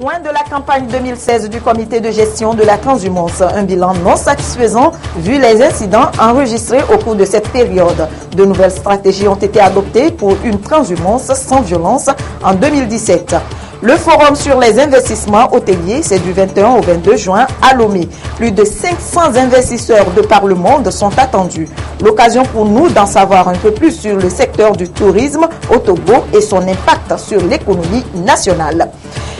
Point de la campagne 2016 du comité de gestion de la transhumance. Un bilan non satisfaisant vu les incidents enregistrés au cours de cette période. De nouvelles stratégies ont été adoptées pour une transhumance sans violence en 2017. Le forum sur les investissements hôteliers, c'est du 21 au 22 juin à Lomé. Plus de 500 investisseurs de par le monde sont attendus. L'occasion pour nous d'en savoir un peu plus sur le secteur du tourisme au Togo et son impact sur l'économie nationale.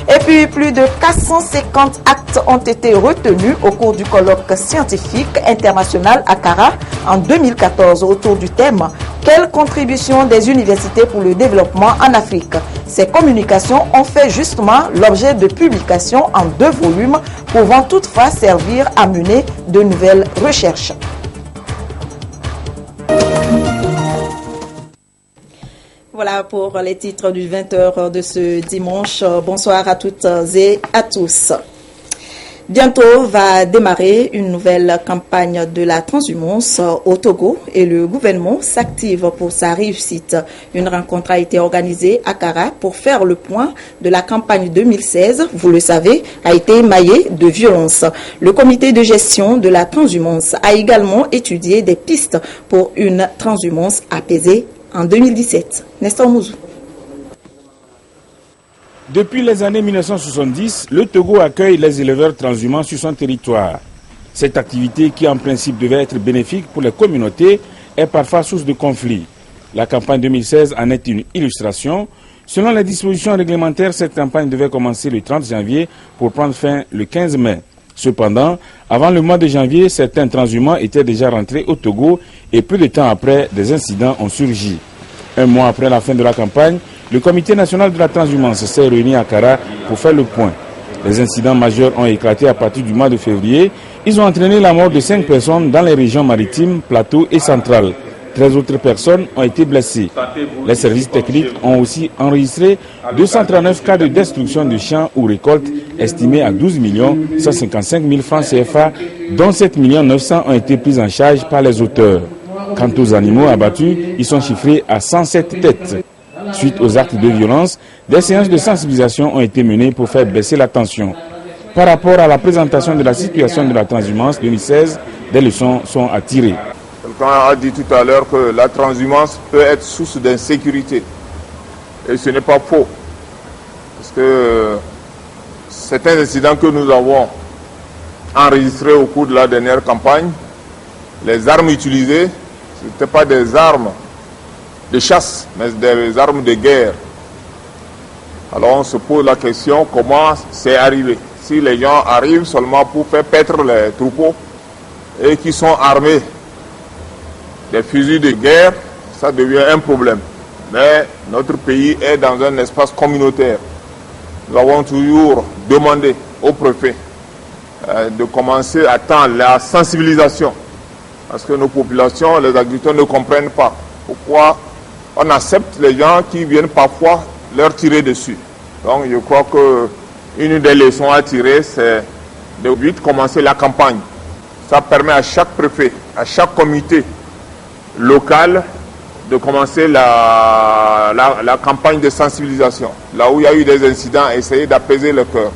Et puis, plus de 450 actes ont été retenus au cours du colloque scientifique international Accra en 2014 autour du thème « Quelle contribution des universités pour le développement en Afrique ?» Ces communications ont fait justement l'objet de publications en 2 volumes pouvant toutefois servir à mener de nouvelles recherches. Voilà pour les titres du 20h de ce dimanche. Bonsoir à toutes et à tous. Bientôt va démarrer une nouvelle campagne de la transhumance au Togo et le gouvernement s'active pour sa réussite. Une rencontre a été organisée à Accra pour faire le point de la campagne 2016. Vous le savez, a été émaillée de violence. Le comité de gestion de la transhumance a également étudié des pistes pour une transhumance apaisée en 2017. Nestor Mouzou. Depuis les années 1970, le Togo accueille les éleveurs transhumants sur son territoire. Cette activité, qui en principe devait être bénéfique pour les communautés, est parfois source de conflits. La campagne 2016 en est une illustration. Selon les dispositions réglementaires, cette campagne devait commencer le 30 janvier pour prendre fin le 15 mai. Cependant, avant le mois de janvier, certains transhumants étaient déjà rentrés au Togo et peu de temps après, des incidents ont surgi. Un mois après la fin de la campagne, le comité national de la transhumance s'est réuni à Accra pour faire le point. Les incidents majeurs ont éclaté à partir du mois de février. Ils ont entraîné la mort de 5 personnes dans les régions maritimes, plateaux et centrales. 13 autres personnes ont été blessées. Les services techniques ont aussi enregistré 239 cas de destruction de champs ou récoltes estimés à 12 155 000 francs CFA, dont 7 900 000 ont été pris en charge par les auteurs. Quant aux animaux abattus, ils sont chiffrés à 107 têtes. Suite aux actes de violence, des séances de sensibilisation ont été menées pour faire baisser la tension. Par rapport à la présentation de la situation de la transhumance 2016, des leçons sont à tirer. Quelqu'un a dit tout à l'heure que la transhumance peut être source d'insécurité. Et ce n'est pas faux. Parce que certains incidents que nous avons enregistrés au cours de la dernière campagne, les armes utilisées, ce n'étaient pas des armes de chasse, mais des armes de guerre. Alors on se pose la question, comment c'est arrivé? Si les gens arrivent seulement pour faire paître les troupeaux et qui sont armés des fusils de guerre, ça devient un problème. Mais notre pays est dans un espace communautaire. Nous avons toujours demandé au préfet de commencer à tendre la sensibilisation. Parce que nos populations, les agriculteurs ne comprennent pas pourquoi on accepte les gens qui viennent parfois leur tirer dessus. Donc je crois qu'une des leçons à tirer, c'est de vite commencer la campagne. Ça permet à chaque préfet, à chaque comité local de commencer la campagne de sensibilisation. Là où il y a eu des incidents, essayer d'apaiser le cœur.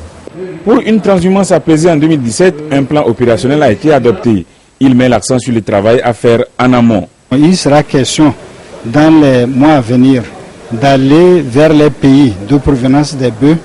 Pour une transhumance apaisée en 2017, un plan opérationnel a été adopté. Il met l'accent sur le travail à faire en amont. Il sera question dans les mois à venir d'aller vers les pays de provenance des bœufs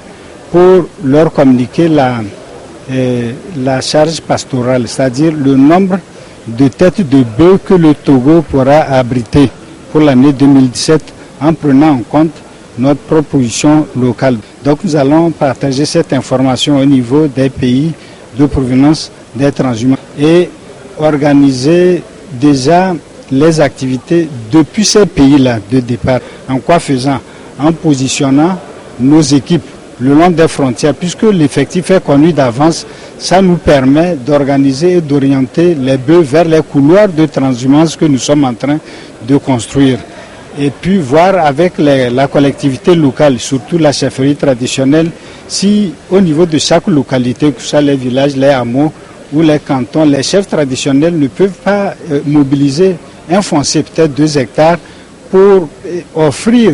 pour leur communiquer la charge pastorale, c'est-à-dire le nombre de têtes de bœufs que le Togo pourra abriter pour l'année 2017 en prenant en compte notre proposition locale. Donc nous allons partager cette information au niveau des pays de provenance des transhumants et organiser déjà les activités depuis ces pays-là de départ. En quoi faisant? En positionnant nos équipes le long des frontières, puisque l'effectif est connu d'avance, ça nous permet d'organiser et d'orienter les bœufs vers les couloirs de transhumance que nous sommes en train de construire. Et puis voir avec la collectivité locale, surtout la chefferie traditionnelle, si au niveau de chaque localité, que ce soit les villages, les hameaux ou les cantons, les chefs traditionnels ne peuvent pas mobiliser un foncier, peut-être 2 hectares, pour offrir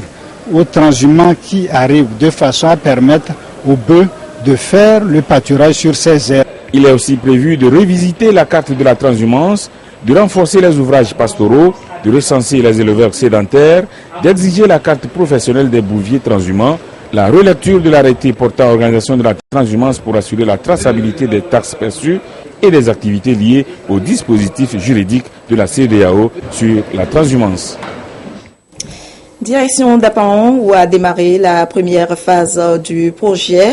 aux transhumants qui arrivent de façon à permettre aux bœufs de faire le pâturage sur ces aires. Il est aussi prévu de revisiter la carte de la transhumance, de renforcer les ouvrages pastoraux, de recenser les éleveurs sédentaires, d'exiger la carte professionnelle des bouviers transhumants, la relecture de l'arrêté portant organisation de la transhumance pour assurer la traçabilité des taxes perçues et des activités liées au dispositif juridique de la CEDEAO sur la transhumance. Direction d'Apaon où a démarré la première phase du projet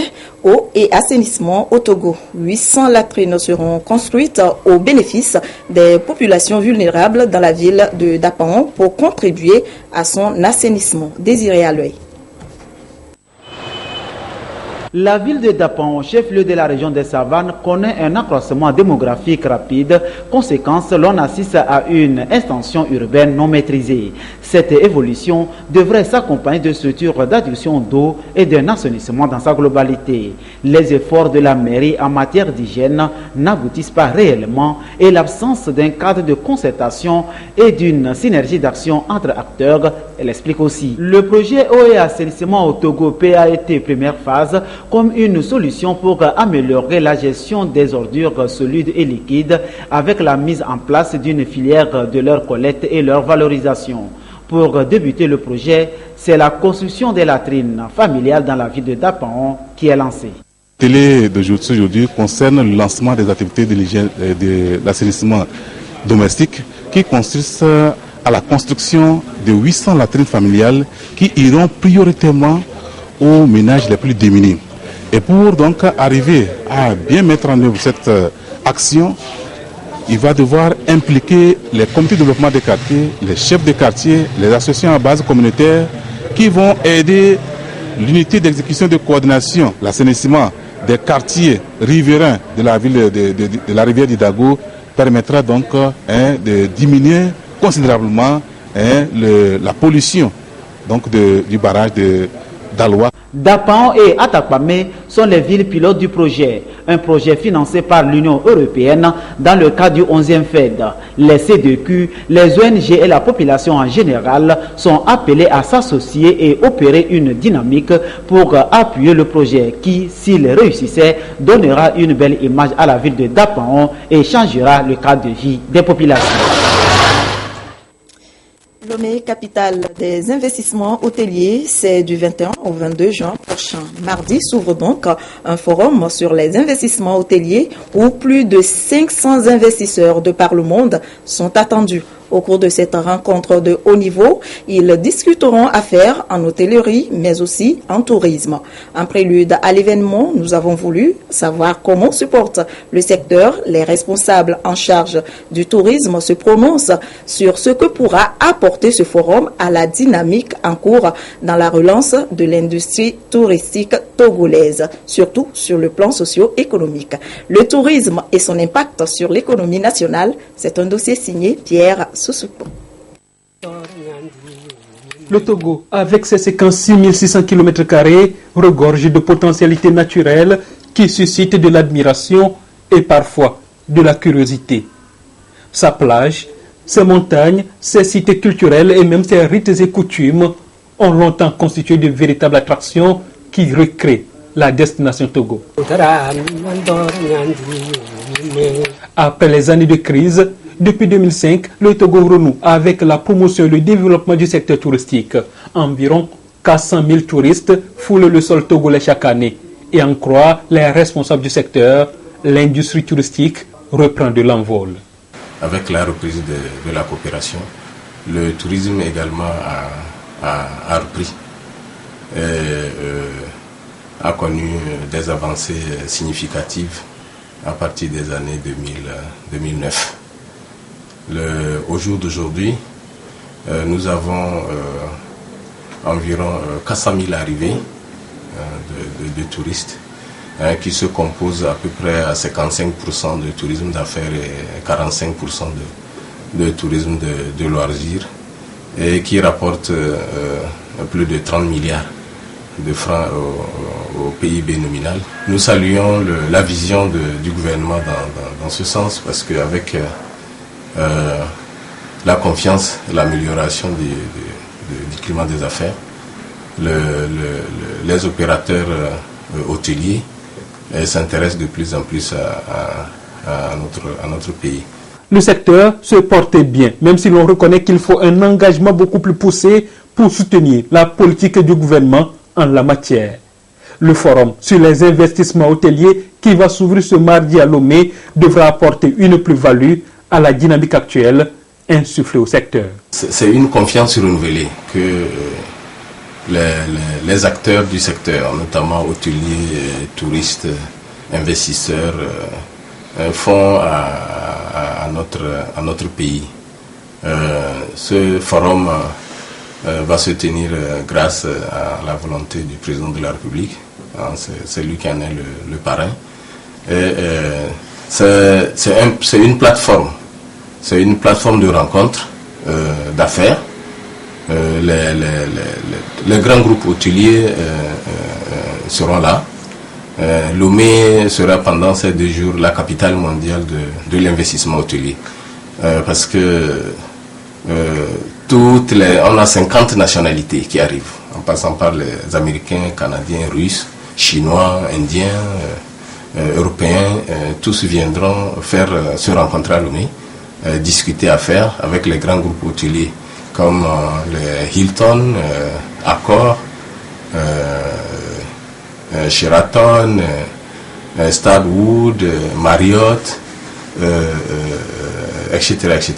eau et assainissement au Togo. 800 latrines seront construites au bénéfice des populations vulnérables dans la ville de d'Apaon pour contribuer à son assainissement. Désiré à l'œil. La ville de Dapan, chef-lieu de la région des Savanes, connaît un accroissement démographique rapide. Conséquence, l'on assiste à une extension urbaine non maîtrisée. Cette évolution devrait s'accompagner de structures d'adduction d'eau et d'un assainissement dans sa globalité. Les efforts de la mairie en matière d'hygiène n'aboutissent pas réellement et l'absence d'un cadre de concertation et d'une synergie d'action entre acteurs, elle explique aussi. Le projet eau et assainissement au Togo PAET première phase comme une solution pour améliorer la gestion des ordures solides et liquides avec la mise en place d'une filière de leur collecte et leur valorisation. Pour débuter le projet, c'est la construction des latrines familiales dans la ville de Dapan qui est lancée. La télé d'aujourd'hui concerne le lancement des activités de l'assainissement domestique qui consiste à la construction de 800 latrines familiales qui iront prioritairement aux ménages les plus démunis. Et pour donc arriver à bien mettre en œuvre cette action, il va devoir impliquer les comités de développement des quartiers, les chefs de quartier, les associations à base communautaire qui vont aider l'unité d'exécution de coordination, l'assainissement des quartiers riverains de la ville de la rivière d'Idago permettra donc de diminuer considérablement la pollution donc du barrage d'Aloa. Dapan et Atakpamé sont les villes pilotes du projet, un projet financé par l'Union européenne dans le cadre du 11e FED. Les CDQ, les ONG et la population en général sont appelés à s'associer et opérer une dynamique pour appuyer le projet qui, s'il réussissait, donnera une belle image à la ville de Dapan et changera le cadre de vie des populations. Lomé, capitale des investissements hôteliers, c'est du 21 au 22 juin prochain. Mardi s'ouvre donc un forum sur les investissements hôteliers où plus de 500 investisseurs de par le monde sont attendus. Au cours de cette rencontre de haut niveau, ils discuteront affaires en hôtellerie, mais aussi en tourisme. En prélude à l'événement, nous avons voulu savoir comment se porte le secteur. Les responsables en charge du tourisme se prononcent sur ce que pourra apporter ce forum à la dynamique en cours dans la relance de l'industrie touristique togolaise, surtout sur le plan socio-économique. Le tourisme et son impact sur l'économie nationale, c'est un dossier signé Pierre Soussoupo. Le Togo, avec ses 56 600 km², regorge de potentialités naturelles qui suscitent de l'admiration et parfois de la curiosité. Sa plage, ses montagnes, ses sites culturels et même ses rites et coutumes ont longtemps constitué de véritables attractions qui recréent la destination Togo. Après les années de crise, depuis 2005, le Togo renoue avec la promotion et le développement du secteur touristique. Environ 400 000 touristes foulent le sol togolais chaque année. Et en croire les responsables du secteur, l'industrie touristique reprend de l'envol. Avec la reprise de la coopération, le tourisme également a repris. A connu des avancées significatives à partir des années 2009. Au jour d'aujourd'hui, nous avons environ 400 000 arrivées de touristes qui se composent à peu près à 55% de tourisme d'affaires et 45% de tourisme de loisirs et qui rapportent plus de 30 milliards de francs au PIB nominal. Nous saluons la vision du gouvernement dans ce sens parce qu'avec la confiance, l'amélioration du climat des affaires, les opérateurs hôteliers s'intéressent de plus en plus à notre pays. Le secteur se portait bien, même si l'on reconnaît qu'il faut un engagement beaucoup plus poussé pour soutenir la politique du gouvernement en la matière. Le forum sur les investissements hôteliers qui va s'ouvrir ce mardi à Lomé devra apporter une plus-value à la dynamique actuelle insufflée au secteur. C'est une confiance renouvelée que les acteurs du secteur, notamment hôteliers, touristes, investisseurs, font à notre pays. Ce forum va se tenir grâce à la volonté du président de la République. C'est lui qui en est le parrain. C'est une plateforme. C'est une plateforme de rencontres, d'affaires. Les grands groupes hôteliers seront là. Lomé sera pendant ces 2 jours la capitale mondiale de l'investissement hôtelier. Parce que on a 50 nationalités qui arrivent, en passant par les Américains, Canadiens, Russes, Chinois, Indiens, Européens. Tous viendront se rencontrer à Lomé, discuter affaires avec les grands groupes hôteliers comme les Hilton, Accor, Sheraton, Starwood, Marriott, etc., etc.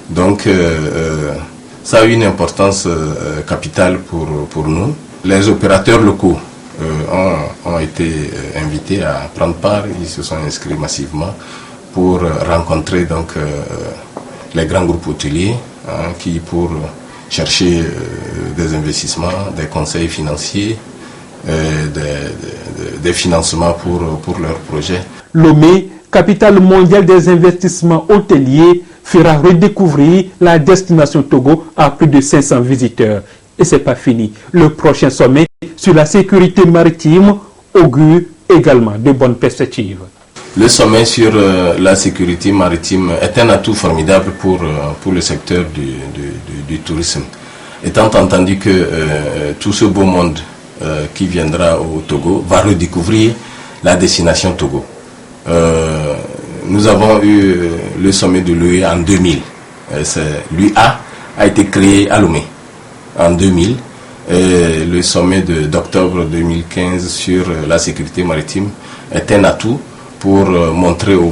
Donc, ça a une importance capitale pour nous. Les opérateurs locaux ont été invités à prendre part. Ils se sont inscrits massivement pour rencontrer donc les grands groupes hôteliers qui, pour chercher des investissements, des conseils financiers, des financements pour leurs projets. Lomé, capitale mondiale des investissements hôteliers, fera redécouvrir la destination Togo à plus de 500 visiteurs. Et c'est pas fini. Le prochain sommet sur la sécurité maritime augure également de bonnes perspectives. Le sommet sur la sécurité maritime est un atout formidable pour le secteur du tourisme. Étant entendu que tout ce beau monde qui viendra au Togo va redécouvrir la destination Togo. Nous avons eu le sommet de l'UA en 2000. L'UA a été créé à Lomé en 2000. Et le sommet d'octobre 2015 sur la sécurité maritime est un atout pour montrer au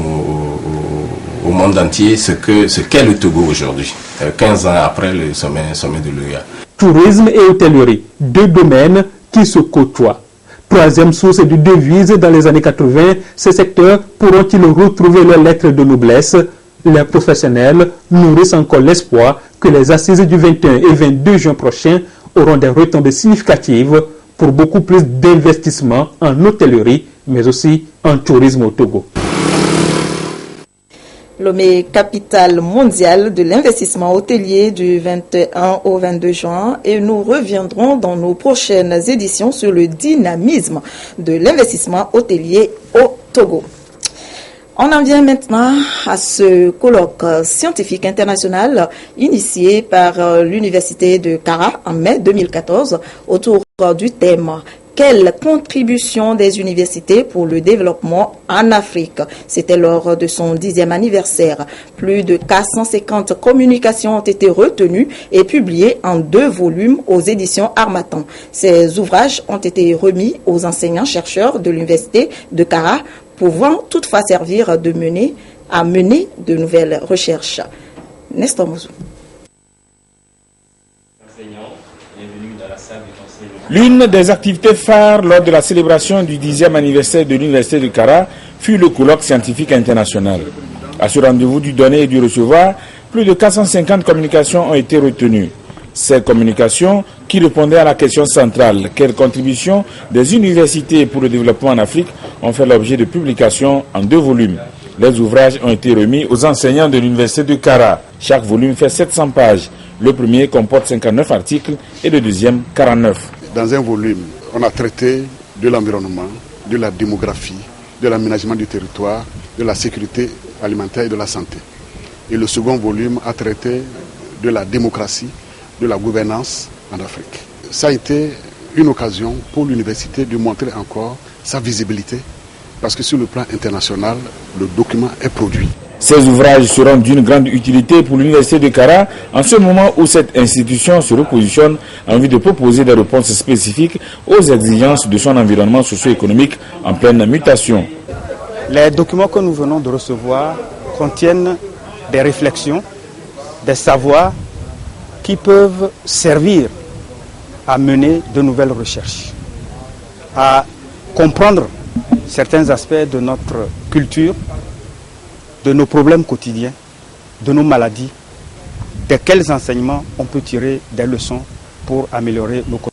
monde entier ce qu'est le Togo aujourd'hui, 15 ans après le sommet de l'UA. Tourisme et hôtellerie, 2 domaines qui se côtoient. 3e source de devises dans les années 80, ces secteurs pourront-ils retrouver leurs lettres de noblesse? Les professionnels nourrissent encore l'espoir que les assises du 21 et 22 juin prochains auront des retombées significatives pour beaucoup plus d'investissements en hôtellerie, mais aussi en tourisme au Togo. Lomé, capitale mondiale de l'investissement hôtelier du 21 au 22 juin, et nous reviendrons dans nos prochaines éditions sur le dynamisme de l'investissement hôtelier au Togo. On en vient maintenant à ce colloque scientifique international initié par l'Université de Kara en mai 2014 autour du thème « Quelle contribution des universités pour le développement en Afrique ?» C'était lors de son 10e anniversaire. Plus de 450 communications ont été retenues et publiées en 2 volumes aux éditions Harmattan. Ces ouvrages ont été remis aux enseignants-chercheurs de l'Université de Kara, pouvant toutefois servir à mener de nouvelles recherches. Nestor Mouzou. L'une des activités phares lors de la célébration du 10e anniversaire de l'Université de Kara fut le colloque scientifique international. À ce rendez-vous du donner et du recevoir, plus de 450 communications ont été retenues. Ces communications qui répondaient à la question centrale, quelle contribution des universités pour le développement en Afrique, ont fait l'objet de publications en 2 volumes. Les ouvrages ont été remis aux enseignants de l'Université de Kara. Chaque volume fait 700 pages. Le premier comporte 59 articles et le deuxième 49. Dans un volume, on a traité de l'environnement, de la démographie, de l'aménagement du territoire, de la sécurité alimentaire et de la santé. Et le second volume a traité de la démocratie, de la gouvernance en Afrique. Ça a été une occasion pour l'université de montrer encore sa visibilité parce que sur le plan international, le document est produit. Ces ouvrages seront d'une grande utilité pour l'Université de Kara en ce moment où cette institution se repositionne en vue de proposer des réponses spécifiques aux exigences de son environnement socio-économique en pleine mutation. Les documents que nous venons de recevoir contiennent des réflexions, des savoirs qui peuvent servir à mener de nouvelles recherches, à comprendre certains aspects de notre culture, de nos problèmes quotidiens, de nos maladies, de quels enseignements on peut tirer des leçons pour améliorer nos cours.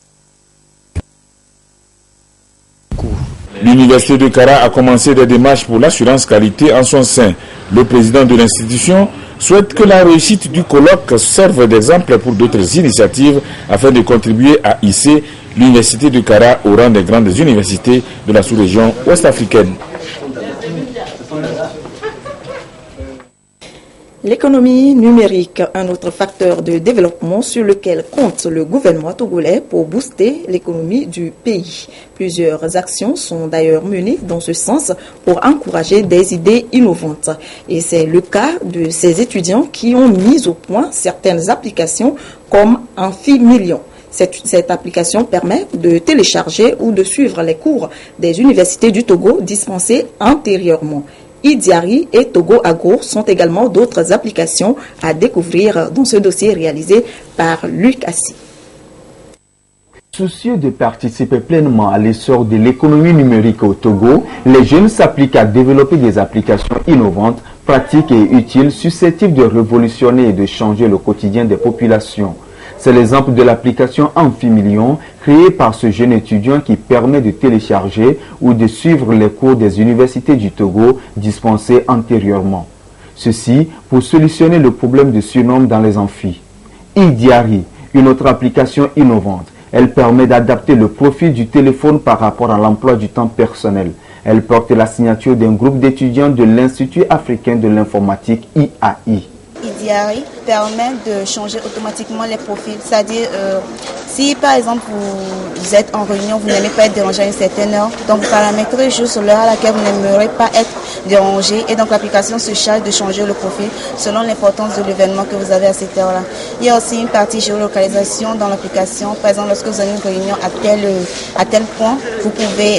L'Université de Kara a commencé des démarches pour l'assurance qualité en son sein. Le président de l'institution souhaite que la réussite du colloque serve d'exemple pour d'autres initiatives afin de contribuer à hisser l'Université de Kara au rang des grandes universités de la sous-région ouest-africaine. L'économie numérique, un autre facteur de développement sur lequel compte le gouvernement togolais pour booster l'économie du pays. Plusieurs actions sont d'ailleurs menées dans ce sens pour encourager des idées innovantes. Et c'est le cas de ces étudiants qui ont mis au point certaines applications comme Amphimillion. Cette application permet de télécharger ou de suivre les cours des universités du Togo dispensés antérieurement. Idiari et Togo Agro sont également d'autres applications à découvrir dans ce dossier réalisé par Luc Assi. Soucieux de participer pleinement à l'essor de l'économie numérique au Togo, les jeunes s'appliquent à développer des applications innovantes, pratiques et utiles susceptibles de révolutionner et de changer le quotidien des populations. C'est l'exemple de l'application Amphimillion créée par ce jeune étudiant qui permet de télécharger ou de suivre les cours des universités du Togo dispensés antérieurement. Ceci pour solutionner le problème de surnombre dans les amphis. Idiari, une autre application innovante. Elle permet d'adapter le profil du téléphone par rapport à l'emploi du temps personnel. Elle porte la signature d'un groupe d'étudiants de l'Institut africain de l'informatique IAI. Idiari permet de changer automatiquement les profils, c'est-à-dire si par exemple vous êtes en réunion, vous n'aimez pas être dérangé à une certaine heure, donc vous paramétrez juste l'heure à laquelle vous n'aimerez pas être dérangé et donc l'application se charge de changer le profil selon l'importance de l'événement que vous avez à cette heure-là. Il y a aussi une partie géolocalisation dans l'application, par exemple lorsque vous avez une réunion à tel point,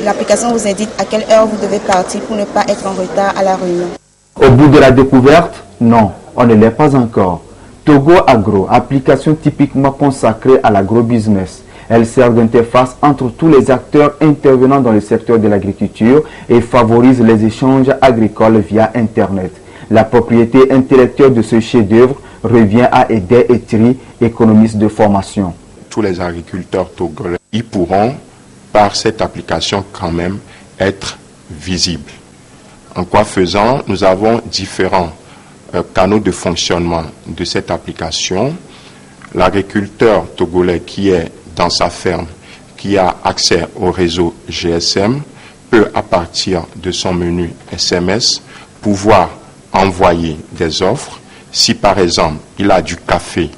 l'application vous indique à quelle heure vous devez partir pour ne pas être en retard à la réunion. Au bout de la découverte, non. On ne l'est pas encore. Togo Agro, application typiquement consacrée à l'agrobusiness. Elle sert d'interface entre tous les acteurs intervenant dans le secteur de l'agriculture et favorise les échanges agricoles via Internet. La propriété intellectuelle de ce chef-d'œuvre revient à Eder Etri, économiste de formation. Tous les agriculteurs togolais, ils pourront, par cette application quand même, être visibles. En quoi faisant, nous avons différents canaux de fonctionnement de cette application. L'agriculteur togolais qui est dans sa ferme, qui a accès au réseau GSM, peut à partir de son menu SMS pouvoir envoyer des offres. Si par exemple il a du café,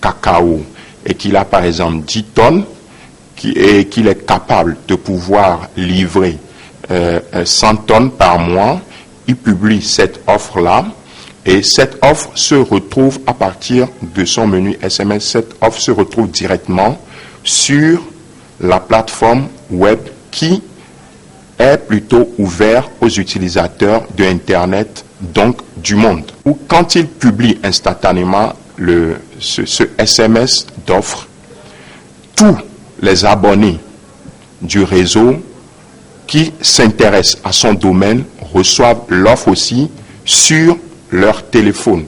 cacao et qu'il a par exemple 10 tonnes et qu'il est capable de pouvoir livrer 100 tonnes par mois, il publie cette offre-là. Et cette offre se retrouve à partir de son menu SMS. Cette offre se retrouve directement sur la plateforme web qui est plutôt ouverte aux utilisateurs de Internet, donc du monde. Ou quand il publie instantanément ce SMS d'offre, tous les abonnés du réseau qui s'intéressent à son domaine reçoivent l'offre aussi sur leur téléphone.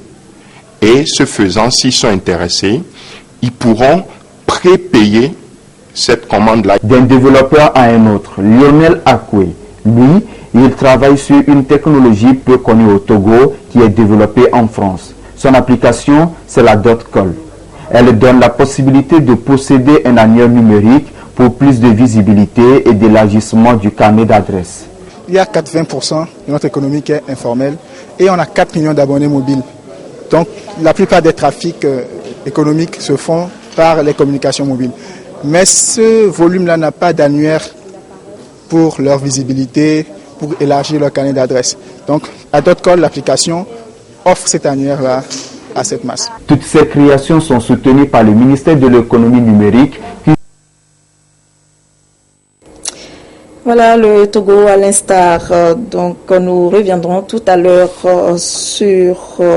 Et ce faisant, s'ils sont intéressés, ils pourront prépayer cette commande-là. D'un développeur à un autre, Lionel Akwe, lui, il travaille sur une technologie peu connue au Togo qui est développée en France. Son application, c'est la .call. Elle donne la possibilité de posséder un annuaire numérique pour plus de visibilité et d'élargissement du carnet d'adresse. Il y a 80% de notre économie qui est informelle et on a 4 millions d'abonnés mobiles. Donc la plupart des trafics économiques se font par les communications mobiles. Mais ce volume-là n'a pas d'annuaire pour leur visibilité, pour élargir leur carnet d'adresses. Donc, AdotCall, l'application, offre cette annuaire-là à cette masse. Toutes ces créations sont soutenues par le ministère de l'économie numérique qui... Voilà le Togo à l'instar. Donc nous reviendrons tout à l'heure sur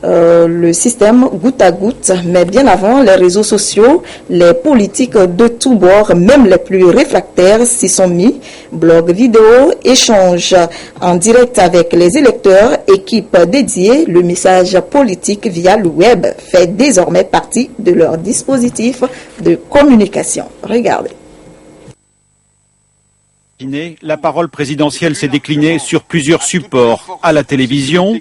le système goutte à goutte. Mais bien avant, les réseaux sociaux, les politiques de tous bords, même les plus réfractaires, s'y sont mis. Blogs, vidéos, échanges en direct avec les électeurs, équipes dédiées, le message politique via le web fait désormais partie de leur dispositif de communication. Regardez. La parole présidentielle s'est déclinée sur plusieurs supports, à la télévision,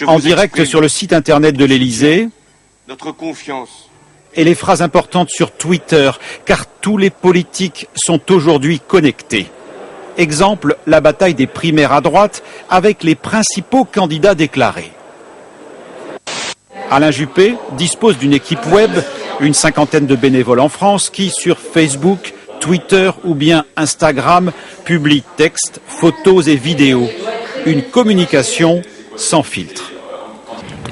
en direct sur le site internet de l'Élysée, et les phrases importantes sur Twitter, car tous les politiques sont aujourd'hui connectés. Exemple, la bataille des primaires à droite avec les principaux candidats déclarés. Alain Juppé dispose d'une équipe web, une cinquantaine de bénévoles en France qui, sur Facebook, Twitter ou bien Instagram, publie textes, photos et vidéos. Une communication sans filtre.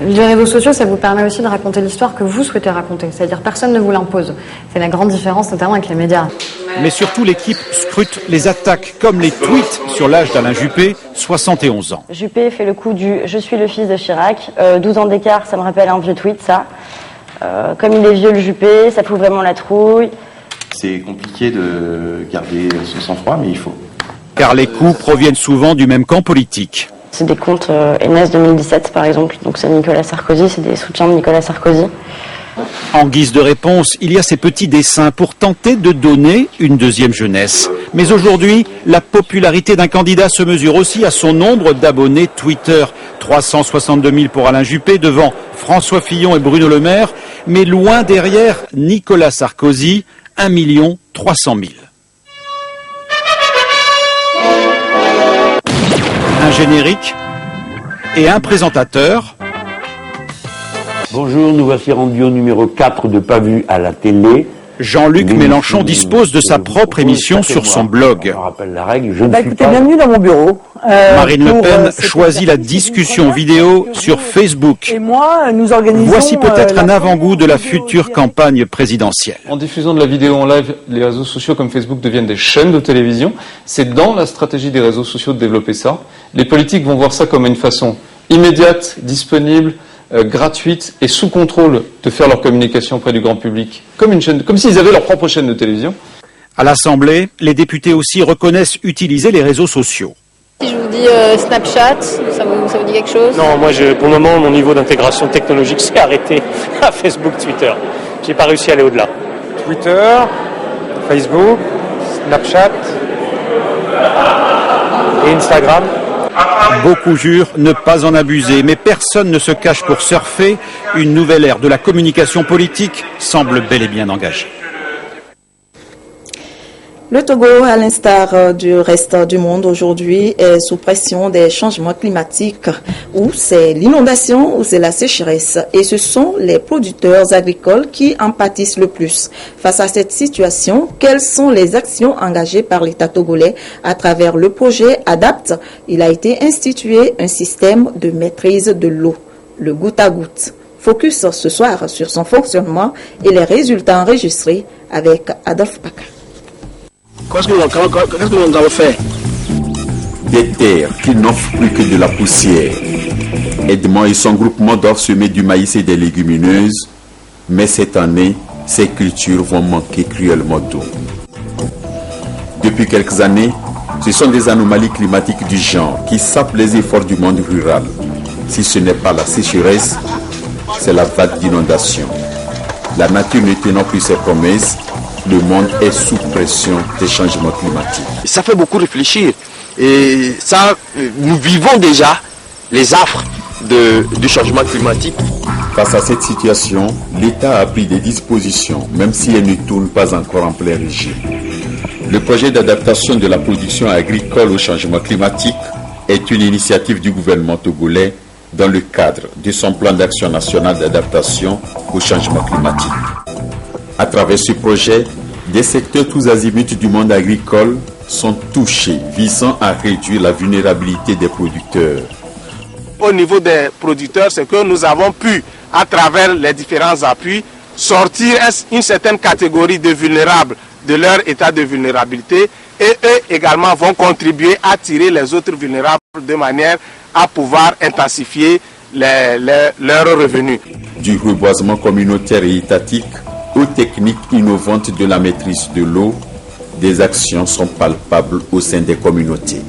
Les réseaux sociaux, ça vous permet aussi de raconter l'histoire que vous souhaitez raconter. C'est-à-dire personne ne vous l'impose. C'est la grande différence, notamment avec les médias. Mais surtout, l'équipe scrute les attaques, comme les tweets sur l'âge d'Alain Juppé, 71 ans. Juppé fait le coup du « je suis le fils de Chirac ». 12 ans d'écart, ça me rappelle un vieux tweet, ça. Comme il est vieux, le Juppé, ça fout vraiment la trouille. C'est compliqué de garder son sang-froid, mais il faut. Car les coups proviennent souvent du même camp politique. C'est des comptes NS 2017, par exemple. Donc c'est Nicolas Sarkozy, c'est des soutiens de Nicolas Sarkozy. En guise de réponse, il y a ces petits dessins pour tenter de donner une deuxième jeunesse. Mais aujourd'hui, la popularité d'un candidat se mesure aussi à son nombre d'abonnés Twitter. 362 000 pour Alain Juppé, devant François Fillon et Bruno Le Maire, mais loin derrière Nicolas Sarkozy, 1 300 000. Un générique et un présentateur. Bonjour, nous voici rendus au numéro 4 de Pas vu à la télé. Jean-Luc Mélenchon dispose de sa propre émission sur son blog. Je rappelle la règle, je ne suis écoutez, bienvenue dans mon bureau. Marine Le Pen choisit la discussion vidéo sur Facebook. Et moi, nous organisons... Voici peut-être un avant-goût de la future campagne présidentielle. En diffusant de la vidéo en live, les réseaux sociaux comme Facebook deviennent des chaînes de télévision. C'est dans la stratégie des réseaux sociaux de développer ça. Les politiques vont voir ça comme une façon immédiate, disponible, gratuite et sous contrôle de faire leur communication auprès du grand public, comme s'ils avaient leur propre chaîne de télévision. À l'Assemblée, les députés aussi reconnaissent utiliser les réseaux sociaux. Si je vous dis Snapchat, ça vous dit quelque chose? Non, moi pour le moment, mon niveau d'intégration technologique s'est arrêté à Facebook, Twitter. J'ai pas réussi à aller au-delà. Twitter, Facebook, Snapchat et Instagram. Beaucoup jurent ne pas en abuser, mais personne ne se cache pour surfer. Une nouvelle ère de la communication politique semble bel et bien engagée. Le Togo, à l'instar du reste du monde aujourd'hui, est sous pression des changements climatiques, où c'est l'inondation, où c'est la sécheresse. Et ce sont les producteurs agricoles qui en pâtissent le plus. Face à cette situation, quelles sont les actions engagées par l'État togolais à travers le projet ADAPT? Il a été institué un système de maîtrise de l'eau, le goutte à goutte. Focus ce soir sur son fonctionnement et les résultats enregistrés avec Adolphe Paca. Qu'est-ce que nous avons fait? Des terres qui n'offrent plus que de la poussière. Edmond et son groupement doivent semer du maïs et des légumineuses, mais cette année, ces cultures vont manquer cruellement d'eau. Depuis quelques années, ce sont des anomalies climatiques du genre qui sapent les efforts du monde rural. Si ce n'est pas la sécheresse, c'est la vague d'inondation. La nature ne tenant plus ses promesses, le monde est sous pression des changements climatiques. Ça fait beaucoup réfléchir. Et ça, nous vivons déjà les affres du changement climatique. Face à cette situation, l'État a pris des dispositions, même si elles ne tournent pas encore en plein régime. Le projet d'adaptation de la production agricole au changement climatique est une initiative du gouvernement togolais dans le cadre de son plan d'action national d'adaptation au changement climatique. À travers ce projet, des secteurs tous azimuts du monde agricole sont touchés, visant à réduire la vulnérabilité des producteurs. Au niveau des producteurs, c'est que nous avons pu, à travers les différents appuis, sortir une certaine catégorie de vulnérables de leur état de vulnérabilité, et eux également vont contribuer à tirer les autres vulnérables de manière à pouvoir intensifier leurs revenus. Du reboisement communautaire et étatique aux techniques innovantes de la maîtrise de l'eau, des actions sont palpables au sein des communautés.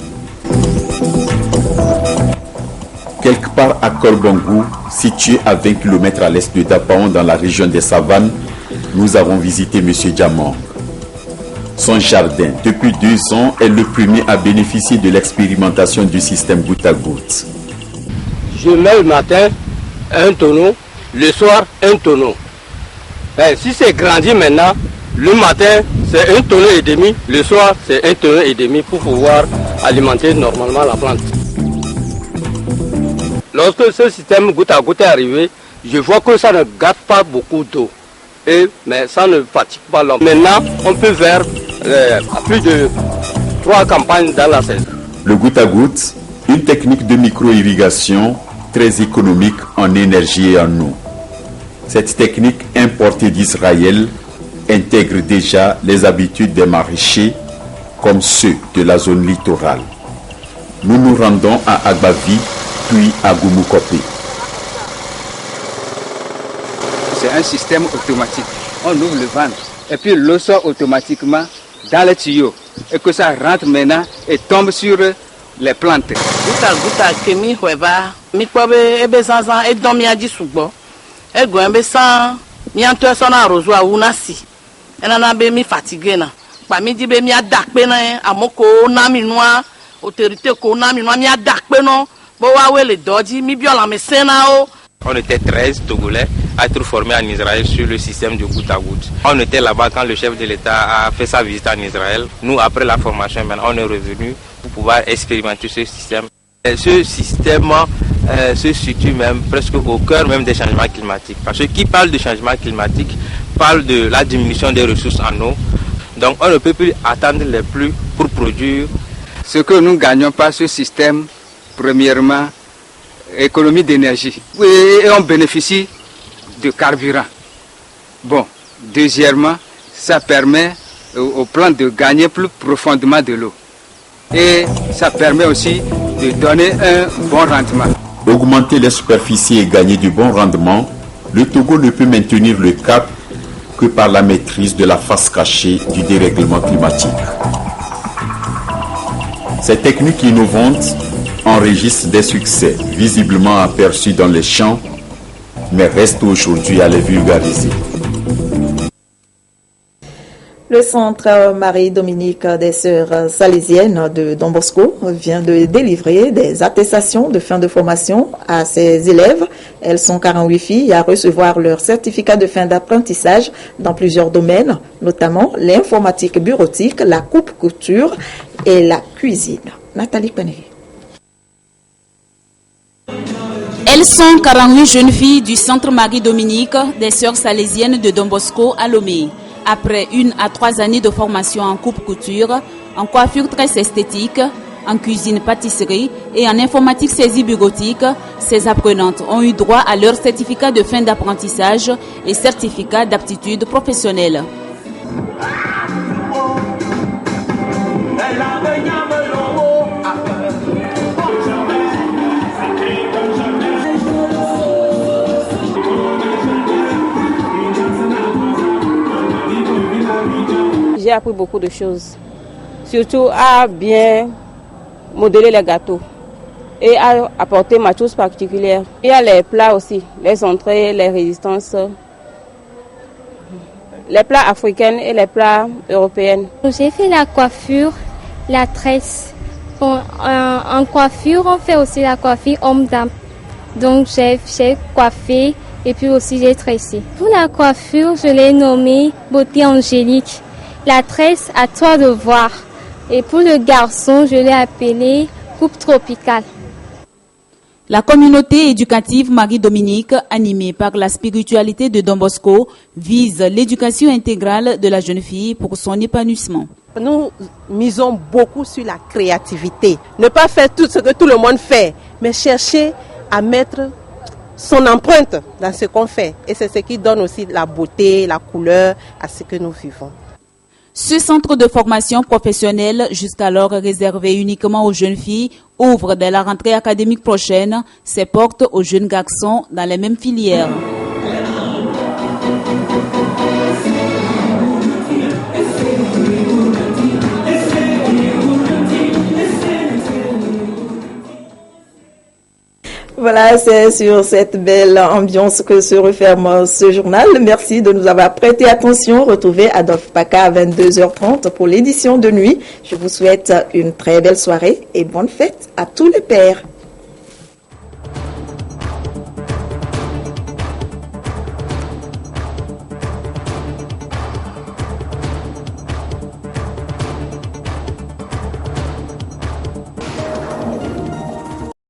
Quelque part à Kolbongou, situé à 20 km à l'est de Dapaon dans la région des Savanes, nous avons visité M. Diamant. Son jardin, depuis 2 ans, est le premier à bénéficier de l'expérimentation du système goutte à goutte. Je mets le matin un tonneau, le soir un tonneau. Si c'est grandi maintenant, le matin c'est 1,5 tonneau, le soir c'est 1,5 tonneau pour pouvoir alimenter normalement la plante. Lorsque ce système goutte à goutte est arrivé, je vois que ça ne gâte pas beaucoup d'eau. Mais ça ne fatigue pas l'homme. Maintenant, on peut faire plus de 3 campagnes dans la saison. Le goutte à goutte, une technique de micro-irrigation très économique en énergie et en eau. Cette technique importée d'Israël intègre déjà les habitudes des maraîchers comme ceux de la zone littorale. Nous nous rendons à Agbavi, puis à Goumoukopi. C'est un système automatique. On ouvre le ventre et puis l'eau sort automatiquement dans les tuyaux et que ça rentre maintenant et tombe sur les plantes. On était 13 Togolais à être formés en Israël sur le système de goutte à goutte. On était là-bas quand le chef de l'État a fait sa visite en Israël. Nous, après la formation, maintenant, on est revenu pour pouvoir expérimenter ce système. Et ce système se situe même presque au cœur même des changements climatiques. Parce que qui parle de changement climatique parle de la diminution des ressources en eau. Donc on ne peut plus attendre les pluies pour produire. Ce que nous gagnons par ce système, premièrement, économie d'énergie. Et on bénéficie de carburant. Bon, deuxièmement, ça permet aux plantes de gagner plus profondément de l'eau. Et ça permet aussi de donner un bon rendement. Augmenter les superficies et gagner du bon rendement, le Togo ne peut maintenir le cap que par la maîtrise de la face cachée du dérèglement climatique. Ces techniques innovantes enregistrent des succès visiblement aperçus dans les champs, mais restent aujourd'hui à les vulgariser. Le centre Marie-Dominique des Sœurs Salésiennes de Don Bosco vient de délivrer des attestations de fin de formation à ses élèves. Elles sont 48 filles à recevoir leur certificat de fin d'apprentissage dans plusieurs domaines, notamment l'informatique bureautique, la coupe-couture et la cuisine. Nathalie Panéry. Elles sont 48 jeunes filles du centre Marie-Dominique des Sœurs Salésiennes de Don Bosco à Lomé. Après 1 à 3 années de formation en coupe-couture, en coiffure très esthétique, en cuisine-pâtisserie et en informatique saisie bureautique, ces apprenantes ont eu droit à leur certificat de fin d'apprentissage et certificat d'aptitude professionnelle. J'ai appris beaucoup de choses, surtout à bien modeler les gâteaux et à apporter ma chose particulière. Il y a les plats aussi, les entrées, les résistances, les plats africains et les plats européens. J'ai fait la coiffure, la tresse. En coiffure, on fait aussi la coiffure homme-dame. Donc j'ai coiffé et puis aussi j'ai tressé. Pour la coiffure, je l'ai nommée beauté angélique. La tresse, à toi de voir. Et pour le garçon, je l'ai appelé coupe tropicale. La communauté éducative Marie-Dominique, animée par la spiritualité de Don Bosco, vise l'éducation intégrale de la jeune fille pour son épanouissement. Nous misons beaucoup sur la créativité. Ne pas faire tout ce que tout le monde fait, mais chercher à mettre son empreinte dans ce qu'on fait. Et c'est ce qui donne aussi la beauté, la couleur à ce que nous vivons. Ce centre de formation professionnelle, jusqu'alors réservé uniquement aux jeunes filles, ouvre dès la rentrée académique prochaine ses portes aux jeunes garçons dans les mêmes filières. Voilà, c'est sur cette belle ambiance que se referme ce journal. Merci de nous avoir prêté attention. Retrouvez Adolphe Paca à 22h30 pour l'édition de nuit. Je vous souhaite une très belle soirée et bonne fête à tous les pères.